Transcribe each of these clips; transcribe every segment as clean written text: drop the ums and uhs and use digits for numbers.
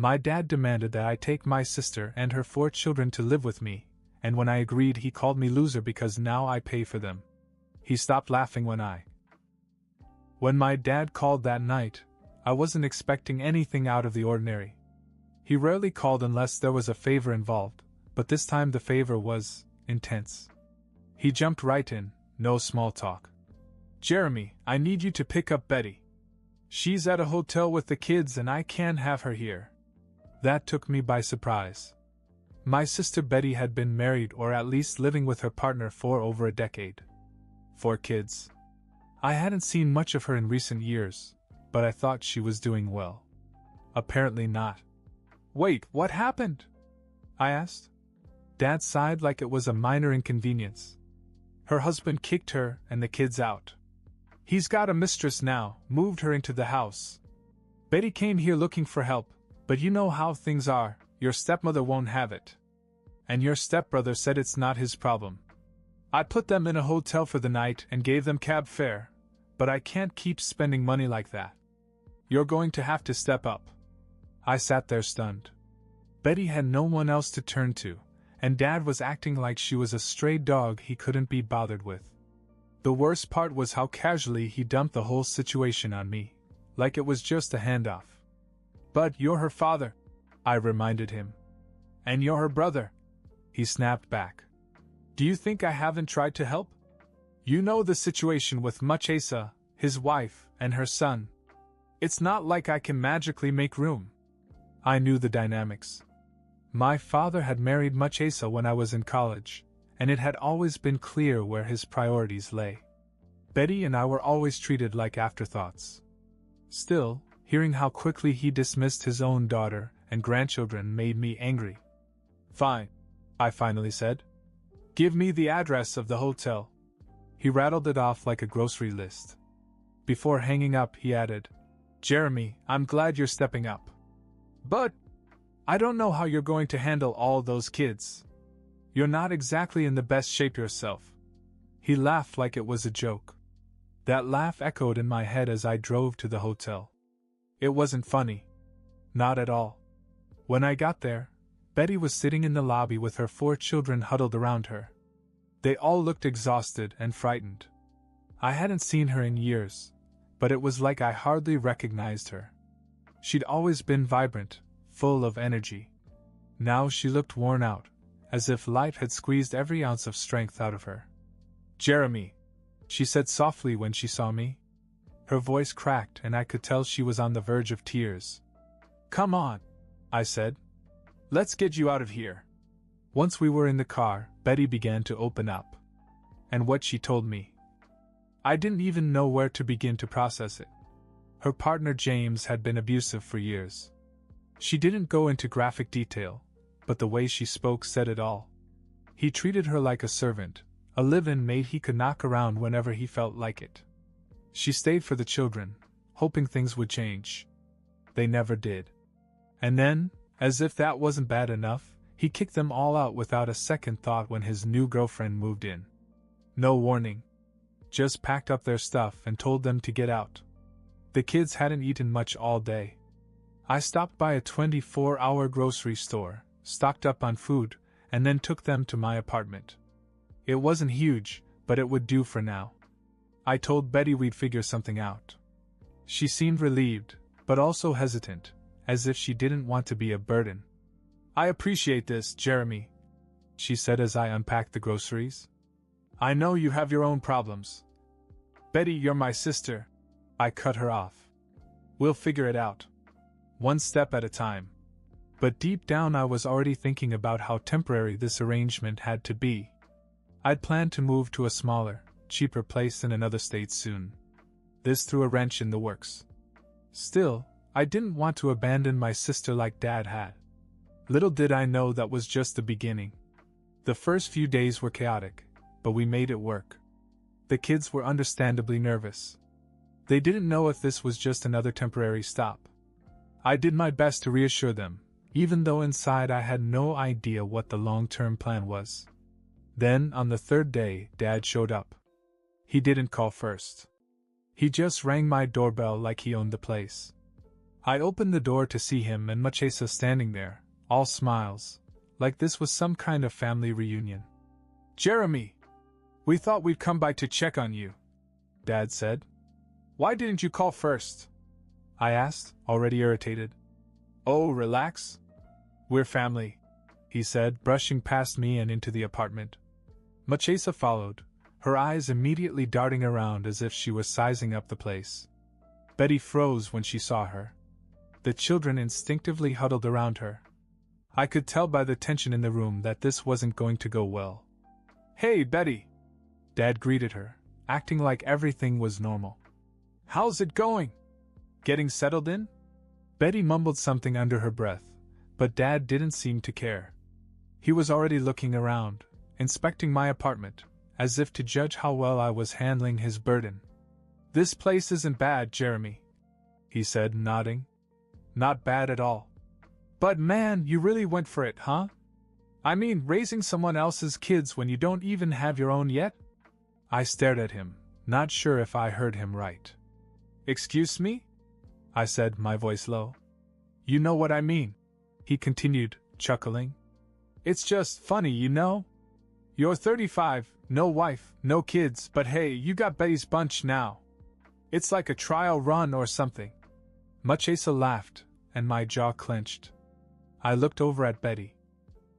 My dad demanded that I take my sister and her 4 children to live with me, and when I agreed, he called me loser because now I pay for them. He stopped laughing when my dad called that night. I wasn't expecting anything out of the ordinary. He rarely called unless there was a favor involved, but this time the favor was intense. He jumped right in, no small talk. "Jeremy, I need you to pick up Betty. She's at a hotel with the kids and I can't have her here." That took me by surprise. My sister Betty had been married or at least living with her partner for over a decade. 4 kids. I hadn't seen much of her in recent years, but I thought she was doing well. Apparently not. "Wait, what happened?" I asked. Dad sighed like it was a minor inconvenience. "Her husband kicked her and the kids out. He's got a mistress now, moved her into the house. Betty came here looking for help, but you know how things are, your stepmother won't have it. And your stepbrother said it's not his problem. I put them in a hotel for the night and gave them cab fare, but I can't keep spending money like that. You're going to have to step up." I sat there stunned. Betty had no one else to turn to, and Dad was acting like she was a stray dog he couldn't be bothered with. The worst part was how casually he dumped the whole situation on me, like it was just a handoff. "But you're her father," I reminded him. "And you're her brother," he snapped back. "Do you think I haven't tried to help? You know the situation with Muchesa, his wife, and her son. It's not like I can magically make room." I knew the dynamics. My father had married Muchesa when I was in college, and it had always been clear where his priorities lay. Betty and I were always treated like afterthoughts. Still, hearing how quickly he dismissed his own daughter and grandchildren made me angry. "Fine," I finally said. "Give me the address of the hotel." He rattled it off like a grocery list. Before hanging up, he added, "Jeremy, I'm glad you're stepping up. But I don't know how you're going to handle all those kids. You're not exactly in the best shape yourself." He laughed like it was a joke. That laugh echoed in my head as I drove to the hotel. It wasn't funny. Not at all. When I got there, Betty was sitting in the lobby with her 4 children huddled around her. They all looked exhausted and frightened. I hadn't seen her in years, but it was like I hardly recognized her. She'd always been vibrant, full of energy. Now she looked worn out, as if life had squeezed every ounce of strength out of her. "Jeremy," she said softly when she saw me. Her voice cracked and I could tell she was on the verge of tears. "Come on," I said. "Let's get you out of here." Once we were in the car, Betty began to open up. And what she told me, I didn't even know where to begin to process it. Her partner James had been abusive for years. She didn't go into graphic detail, but the way she spoke said it all. He treated her like a servant, a live-in maid he could knock around whenever he felt like it. She stayed for the children, hoping things would change. They never did. And then, as if that wasn't bad enough, he kicked them all out without a second thought when his new girlfriend moved in. No warning. Just packed up their stuff and told them to get out. The kids hadn't eaten much all day. I stopped by a 24-hour grocery store, stocked up on food, and then took them to my apartment. It wasn't huge, but it would do for now. I told Betty we'd figure something out. She seemed relieved, but also hesitant, as if she didn't want to be a burden. "I appreciate this, Jeremy," she said as I unpacked the groceries. "I know you have your own problems." "Betty, you're my sister," I cut her off. "We'll figure it out. One step at a time." But deep down I was already thinking about how temporary this arrangement had to be. I'd planned to move to a smaller, cheaper place in another state soon. This threw a wrench in the works. Still, I didn't want to abandon my sister like Dad had. Little did I know that was just the beginning. The first few days were chaotic, but we made it work. The kids were understandably nervous. They didn't know if this was just another temporary stop. I did my best to reassure them, even though inside I had no idea what the long-term plan was. Then, on the 3rd day, Dad showed up. He didn't call first. He just rang my doorbell like he owned the place. I opened the door to see him and Machesa standing there, all smiles, like this was some kind of family reunion. "Jeremy! We thought we'd come by to check on you," Dad said. "Why didn't you call first?" I asked, already irritated. "Oh, relax. We're family," he said, brushing past me and into the apartment. Machesa followed, her eyes immediately darting around as if she was sizing up the place. Betty froze when she saw her. The children instinctively huddled around her. I could tell by the tension in the room that this wasn't going to go well. "Hey, Betty!" Dad greeted her, acting like everything was normal. "How's it going? Getting settled in?" Betty mumbled something under her breath, but Dad didn't seem to care. He was already looking around, inspecting my apartment, as if to judge how well I was handling his burden. "This place isn't bad, Jeremy," he said, nodding. "Not bad at all. But man, you really went for it, huh? I mean, raising someone else's kids when you don't even have your own yet?" I stared at him, not sure if I heard him right. "Excuse me?" I said, my voice low. "You know what I mean," he continued, chuckling. "It's just funny, you know? You're 35, no wife, no kids, but hey, you got Betty's bunch now. It's like a trial run or something." Machesa laughed, and my jaw clenched. I looked over at Betty.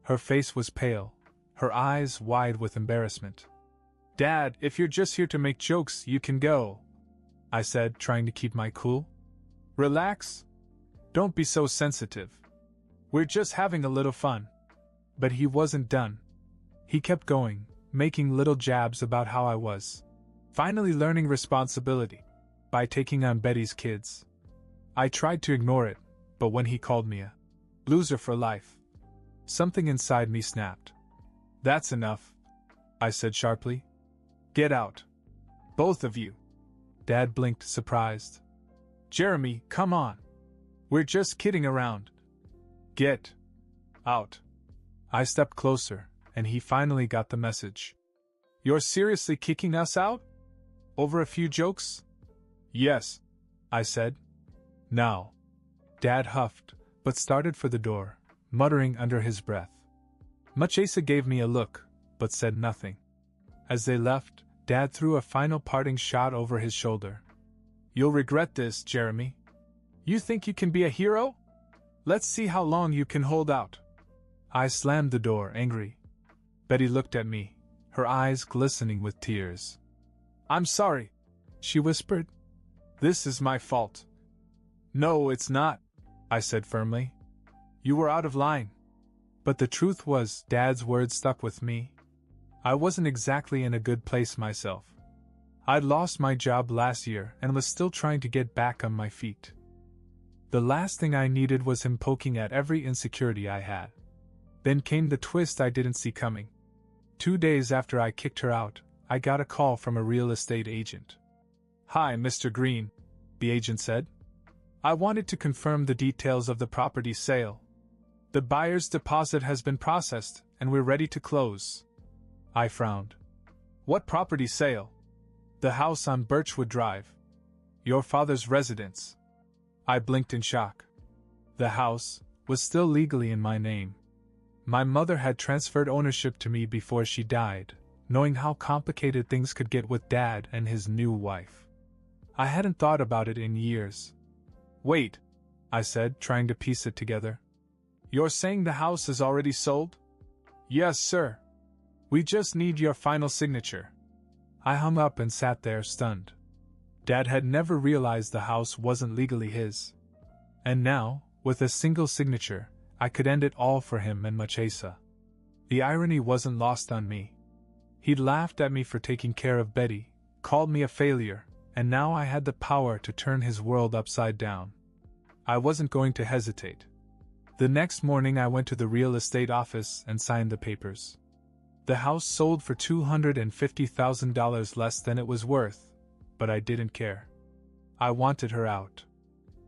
Her face was pale, her eyes wide with embarrassment. "Dad, if you're just here to make jokes, you can go," I said, trying to keep my cool. "Relax. Don't be so sensitive. We're just having a little fun." But he wasn't done. He kept going, making little jabs about how I was finally learning responsibility by taking on Betty's kids. I tried to ignore it, but when he called me a loser for life, something inside me snapped. "That's enough," I said sharply. "Get out. Both of you." Dad blinked, surprised. "Jeremy, come on. We're just kidding around. Get out." I stepped closer, and he finally got the message. "You're seriously kicking us out? Over a few jokes?" "Yes," I said. "Now." Dad huffed, but started for the door, muttering under his breath. Machesa gave me a look, but said nothing. As they left, Dad threw a final parting shot over his shoulder. "You'll regret this, Jeremy. You think you can be a hero? Let's see how long you can hold out." I slammed the door, angry. Betty looked at me, her eyes glistening with tears. "I'm sorry," she whispered. "This is my fault." "No, it's not," I said firmly. "You were out of line." But the truth was, Dad's words stuck with me. I wasn't exactly in a good place myself. I'd lost my job last year and was still trying to get back on my feet. The last thing I needed was him poking at every insecurity I had. Then came the twist I didn't see coming. 2 days after I kicked her out, I got a call from a real estate agent. "Hi, Mr. Green," the agent said. "I wanted to confirm the details of the property sale. The buyer's deposit has been processed, and we're ready to close." I frowned. "What property sale?" "The house on Birchwood Drive. Your father's residence." I blinked in shock. The house was still legally in my name. My mother had transferred ownership to me before she died, knowing how complicated things could get with Dad and his new wife. I hadn't thought about it in years. "Wait," I said, trying to piece it together. "You're saying the house is already sold?" "Yes, sir. We just need your final signature." I hung up and sat there stunned. Dad had never realized the house wasn't legally his. And now, with a single signature, I could end it all for him and Machesa. The irony wasn't lost on me. He'd laughed at me for taking care of Betty, called me a failure, and now I had the power to turn his world upside down. I wasn't going to hesitate. The next morning I went to the real estate office and signed the papers. The house sold for $250,000 less than it was worth, but I didn't care. I wanted her out.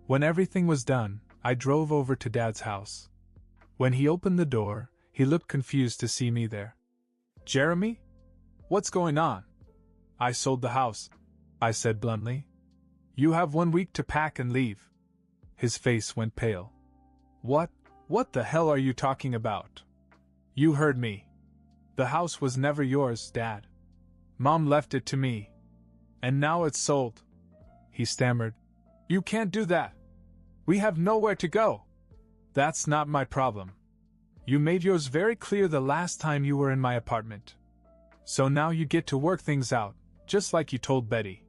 When everything was done, I drove over to Dad's house. When he opened the door, he looked confused to see me there. "Jeremy? What's going on?" "I sold the house," I said bluntly. "You have 1 week to pack and leave." His face went pale. What the hell are you talking about? You heard me. The house was never yours, Dad. Mom left it to me. And now it's sold. He stammered. You can't do that. We have nowhere to go. That's not my problem. You made yours very clear the last time you were in my apartment. So now you get to work things out, just like you told Betty.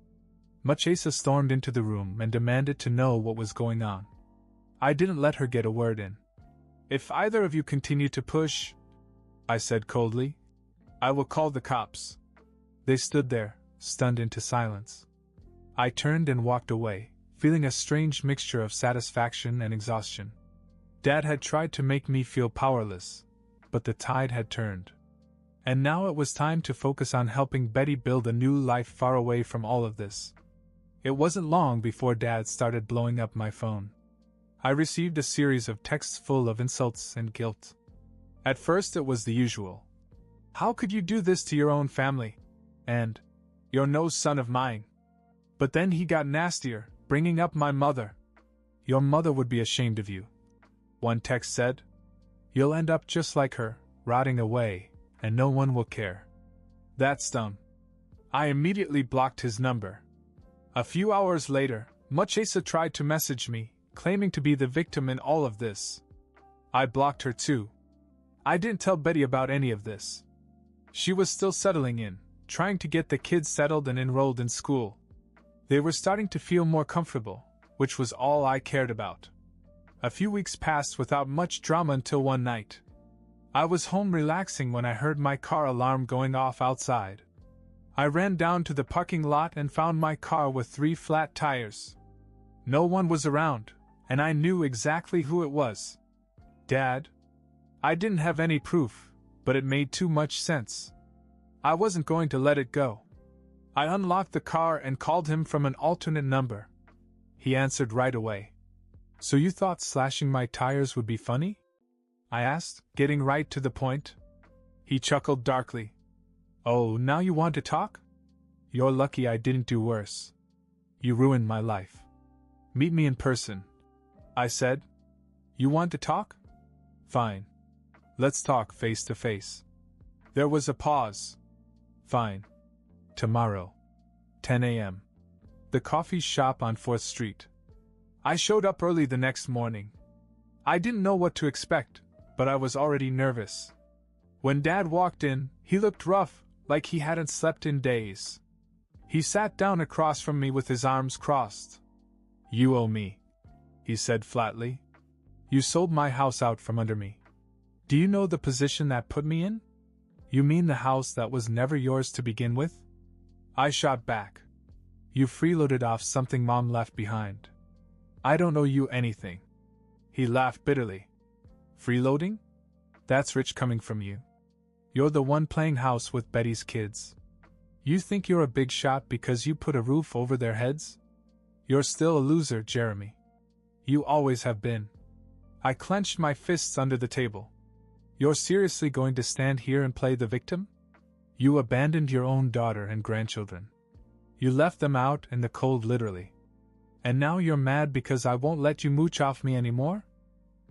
Marchesa stormed into the room and demanded to know what was going on. I didn't let her get a word in. If either of you continue to push, I said coldly, I will call the cops. They stood there, stunned into silence. I turned and walked away, feeling a strange mixture of satisfaction and exhaustion. Dad had tried to make me feel powerless, but the tide had turned. And now it was time to focus on helping Betty build a new life far away from all of this. It wasn't long before Dad started blowing up my phone. I received a series of texts full of insults and guilt. At first it was the usual. How could you do this to your own family? And, you're no son of mine. But then he got nastier, bringing up my mother. Your mother would be ashamed of you. One text said, you'll end up just like her, rotting away, and no one will care. That stung. I immediately blocked his number. A few hours later, Marchesa tried to message me, claiming to be the victim in all of this. I blocked her too. I didn't tell Betty about any of this. She was still settling in, trying to get the kids settled and enrolled in school. They were starting to feel more comfortable, which was all I cared about. A few weeks passed without much drama until one night. I was home relaxing when I heard my car alarm going off outside. I ran down to the parking lot and found my car with 3 flat tires. No one was around, and I knew exactly who it was. Dad. I didn't have any proof, but it made too much sense. I wasn't going to let it go. I unlocked the car and called him from an alternate number. He answered right away. So you thought slashing my tires would be funny? I asked, getting right to the point. He chuckled darkly. Oh, now you want to talk? You're lucky I didn't do worse. You ruined my life. Meet me in person, I said. You want to talk? Fine. Let's talk face to face. There was a pause. Fine. Tomorrow. 10 a.m. The coffee shop on 4th Street. I showed up early the next morning. I didn't know what to expect, but I was already nervous. When Dad walked in, he looked rough, like he hadn't slept in days. He sat down across from me with his arms crossed. You owe me, he said flatly. You sold my house out from under me. Do you know the position that put me in? You mean the house that was never yours to begin with? I shot back. You freeloaded off something Mom left behind. I don't owe you anything. He laughed bitterly. Freeloading? That's rich coming from you. You're the one playing house with Betty's kids. You think you're a big shot because you put a roof over their heads? You're still a loser, Jeremy. You always have been. I clenched my fists under the table. You're seriously going to stand here and play the victim? You abandoned your own daughter and grandchildren. You left them out in the cold literally. And now you're mad because I won't let you mooch off me anymore?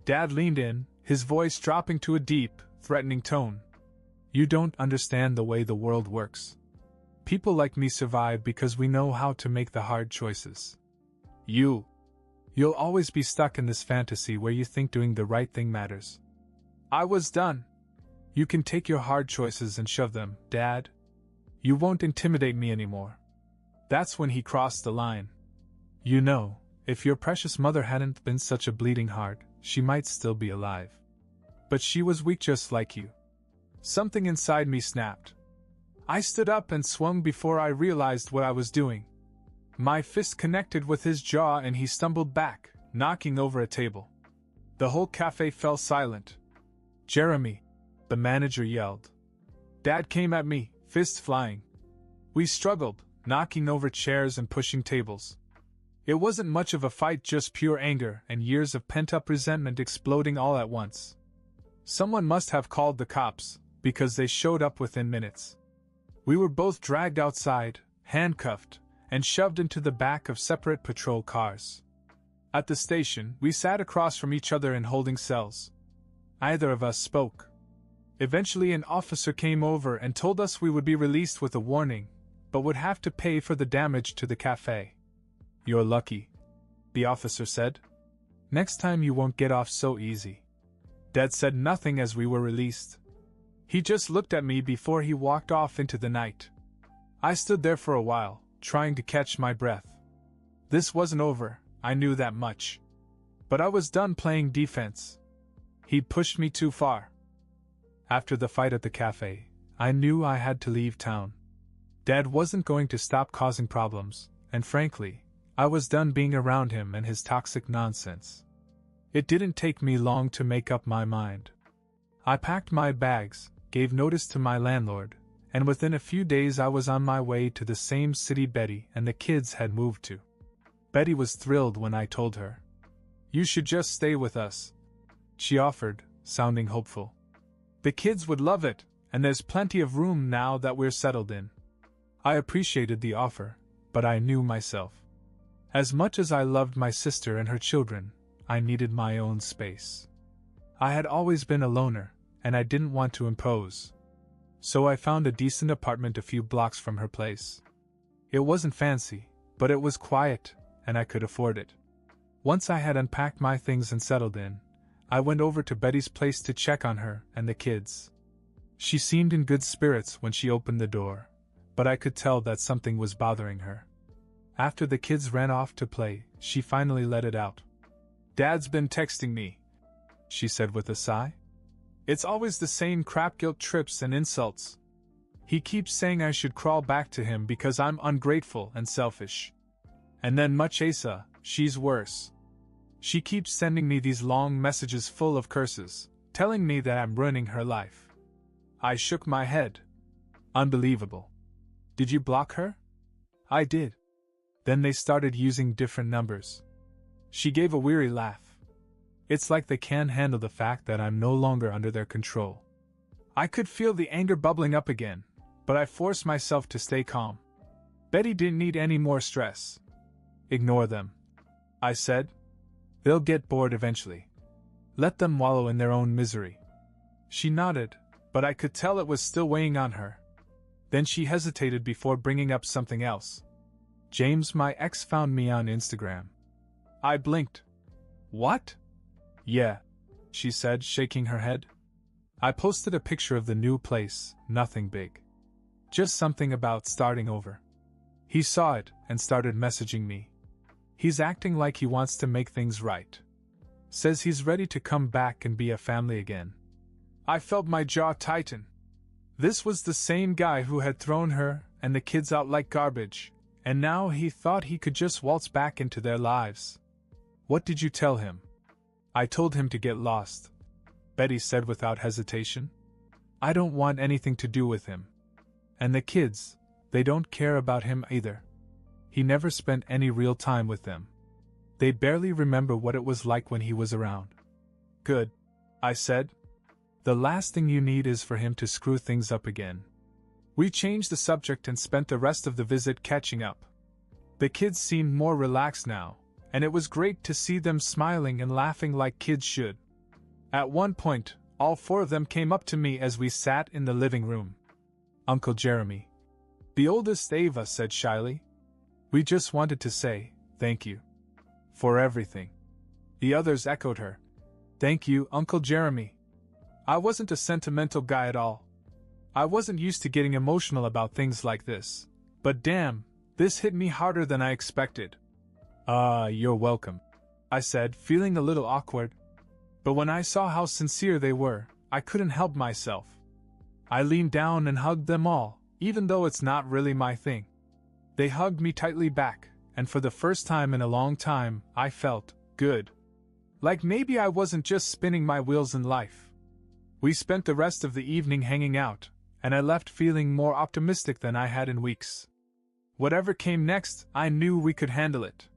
Dad leaned in, his voice dropping to a deep, threatening tone. You don't understand the way the world works. People like me survive because we know how to make the hard choices. You'll always be stuck in this fantasy where you think doing the right thing matters. I was done. You can take your hard choices and shove them, Dad. You won't intimidate me anymore. That's when he crossed the line. You know, if your precious mother hadn't been such a bleeding heart, she might still be alive. But she was weak just like you. Something inside me snapped. I stood up and swung before I realized what I was doing. My fist connected with his jaw and he stumbled back, knocking over a table. The whole cafe fell silent. Jeremy, the manager yelled. Dad came at me, fists flying. We struggled, knocking over chairs and pushing tables. It wasn't much of a fight, just pure anger and years of pent-up resentment exploding all at once. Someone must have called the cops, because they showed up within minutes. We were both dragged outside, handcuffed, and shoved into the back of separate patrol cars. At the station, we sat across from each other in holding cells. Neither of us spoke. Eventually, an officer came over and told us we would be released with a warning, but would have to pay for the damage to the cafe. "You're lucky," the officer said. "Next time you won't get off so easy." Dad said nothing as we were released. He just looked at me before he walked off into the night. I stood there for a while, trying to catch my breath. This wasn't over, I knew that much. But I was done playing defense. He'd pushed me too far. After the fight at the cafe, I knew I had to leave town. Dad wasn't going to stop causing problems, and frankly, I was done being around him and his toxic nonsense. It didn't take me long to make up my mind. I packed my bags, gave notice to my landlord, and within a few days I was on my way to the same city Betty and the kids had moved to. Betty was thrilled when I told her. "You should just stay with us," she offered, sounding hopeful. "The kids would love it, and there's plenty of room now that we're settled in." I appreciated the offer, but I knew myself. As much as I loved my sister and her children, I needed my own space. I had always been a loner, and I didn't want to impose. So I found a decent apartment a few blocks from her place. It wasn't fancy, but it was quiet, and I could afford it. Once I had unpacked my things and settled in, I went over to Betty's place to check on her and the kids. She seemed in good spirits when she opened the door, but I could tell that something was bothering her. After the kids ran off to play, she finally let it out. "Dad's been texting me," she said with a sigh. "It's always the same crap, guilt trips and insults. He keeps saying I should crawl back to him because I'm ungrateful and selfish. And then much Asa, she's worse. She keeps sending me these long messages full of curses, telling me that I'm ruining her life." I shook my head. "Unbelievable. Did you block her?" "I did. Then they started using different numbers." She gave a weary laugh. "It's like they can't handle the fact that I'm no longer under their control." I could feel the anger bubbling up again, but I forced myself to stay calm. Betty didn't need any more stress. "Ignore them," I said. "They'll get bored eventually. Let them wallow in their own misery." She nodded, but I could tell it was still weighing on her. Then she hesitated before bringing up something else. "James, my ex, found me on Instagram." I blinked. "What?" "Yeah," she said, shaking her head. "I posted a picture of the new place, nothing big. Just something about starting over. He saw it and started messaging me. He's acting like he wants to make things right. Says he's ready to come back and be a family again." I felt my jaw tighten. This was the same guy who had thrown her and the kids out like garbage, and now he thought he could just waltz back into their lives. "What did you tell him?" "I told him to get lost," Betty said without hesitation. "I don't want anything to do with him. And the kids, they don't care about him either. He never spent any real time with them. They barely remember what it was like when he was around." "Good," I said. "The last thing you need is for him to screw things up again." We changed the subject and spent the rest of the visit catching up. The kids seemed more relaxed now, and it was great to see them smiling and laughing like kids should. At one point, all four of them came up to me as we sat in the living room. "Uncle Jeremy," the oldest Ava said shyly. "We just wanted to say, thank you. For everything." The others echoed her. "Thank you, Uncle Jeremy." I wasn't a sentimental guy at all. I wasn't used to getting emotional about things like this, but damn, this hit me harder than I expected. You're welcome," I said, feeling a little awkward. But when I saw how sincere they were, I couldn't help myself. I leaned down and hugged them all, even though it's not really my thing. They hugged me tightly back, and for the first time in a long time, I felt good. Like maybe I wasn't just spinning my wheels in life. We spent the rest of the evening hanging out, and I left feeling more optimistic than I had in weeks. Whatever came next, I knew we could handle it.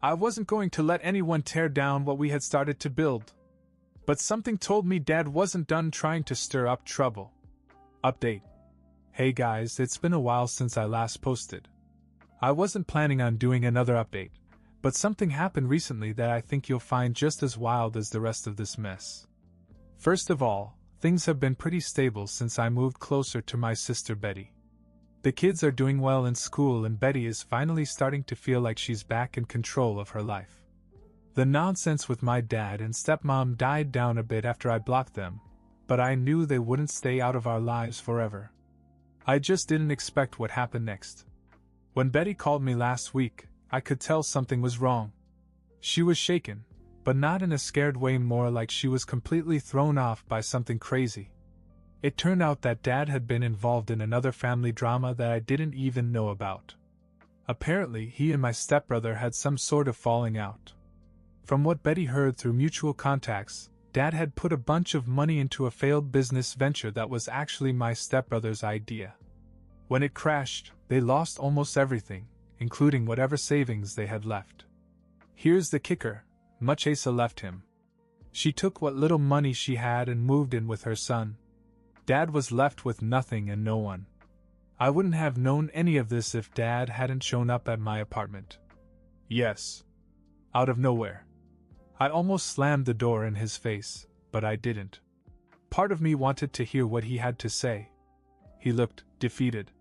I wasn't going to let anyone tear down what we had started to build. But something told me Dad wasn't done trying to stir up trouble. Update. Hey guys, it's been a while since I last posted. I wasn't planning on doing another update, But something happened recently that I think you'll find just as wild as the rest of this mess. First of all, things have been pretty stable since I moved closer to my sister Betty. The kids are doing well in school and Betty is finally starting to feel like she's back in control of her life. The nonsense with my dad and stepmom died down a bit after I blocked them, but I knew they wouldn't stay out of our lives forever. I just didn't expect what happened next. When Betty called me last week, I could tell something was wrong. She was shaken, but not in a scared way, more like she was completely thrown off by something crazy. It turned out that Dad had been involved in another family drama that I didn't even know about. Apparently, he and my stepbrother had some sort of falling out. From what Betty heard through mutual contacts, Dad had put a bunch of money into a failed business venture that was actually my stepbrother's idea. When it crashed, they lost almost everything, including whatever savings they had left. Here's the kicker: much Asa left him. She took what little money she had and moved in with her son. Dad was left with nothing and no one. I wouldn't have known any of this if Dad hadn't shown up at my apartment. Yes. Out of nowhere. I almost slammed the door in his face, but I didn't. Part of me wanted to hear what he had to say. He looked defeated.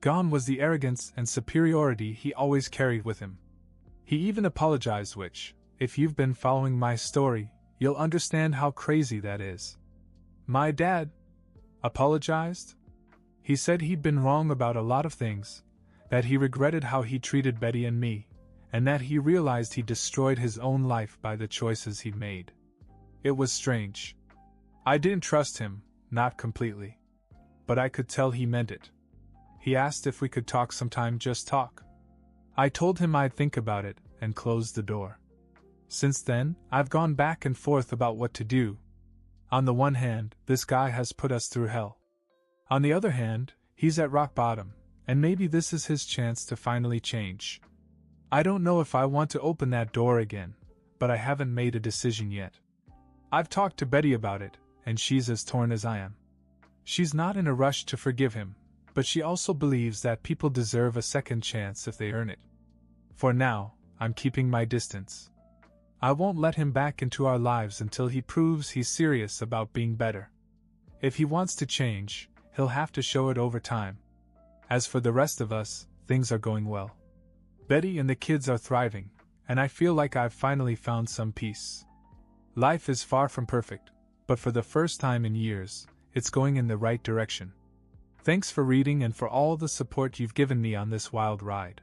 Gone was the arrogance and superiority he always carried with him. He even apologized, which, if you've been following my story, you'll understand how crazy that is. My dad apologized? He said he'd been wrong about a lot of things, that he regretted how he treated Betty and me, and that he realized he destroyed his own life by the choices he'd made. It was strange. I didn't trust him, not completely. But I could tell he meant it. He asked if we could talk sometime, just talk. I told him I'd think about it, and closed the door. Since then, I've gone back and forth about what to do. On the one hand, this guy has put us through hell. On the other hand, he's at rock bottom, and maybe this is his chance to finally change. I don't know if I want to open that door again, but I haven't made a decision yet. I've talked to Betty about it, and she's as torn as I am. She's not in a rush to forgive him, but she also believes that people deserve a second chance if they earn it. For now, I'm keeping my distance. I won't let him back into our lives until he proves he's serious about being better. If he wants to change, he'll have to show it over time. As for the rest of us, things are going well. Betty and the kids are thriving, and I feel like I've finally found some peace. Life is far from perfect, but for the first time in years, it's going in the right direction. Thanks for reading and for all the support you've given me on this wild ride.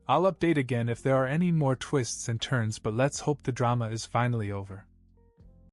I'll update again if there are any more twists and turns, but let's hope the drama is finally over.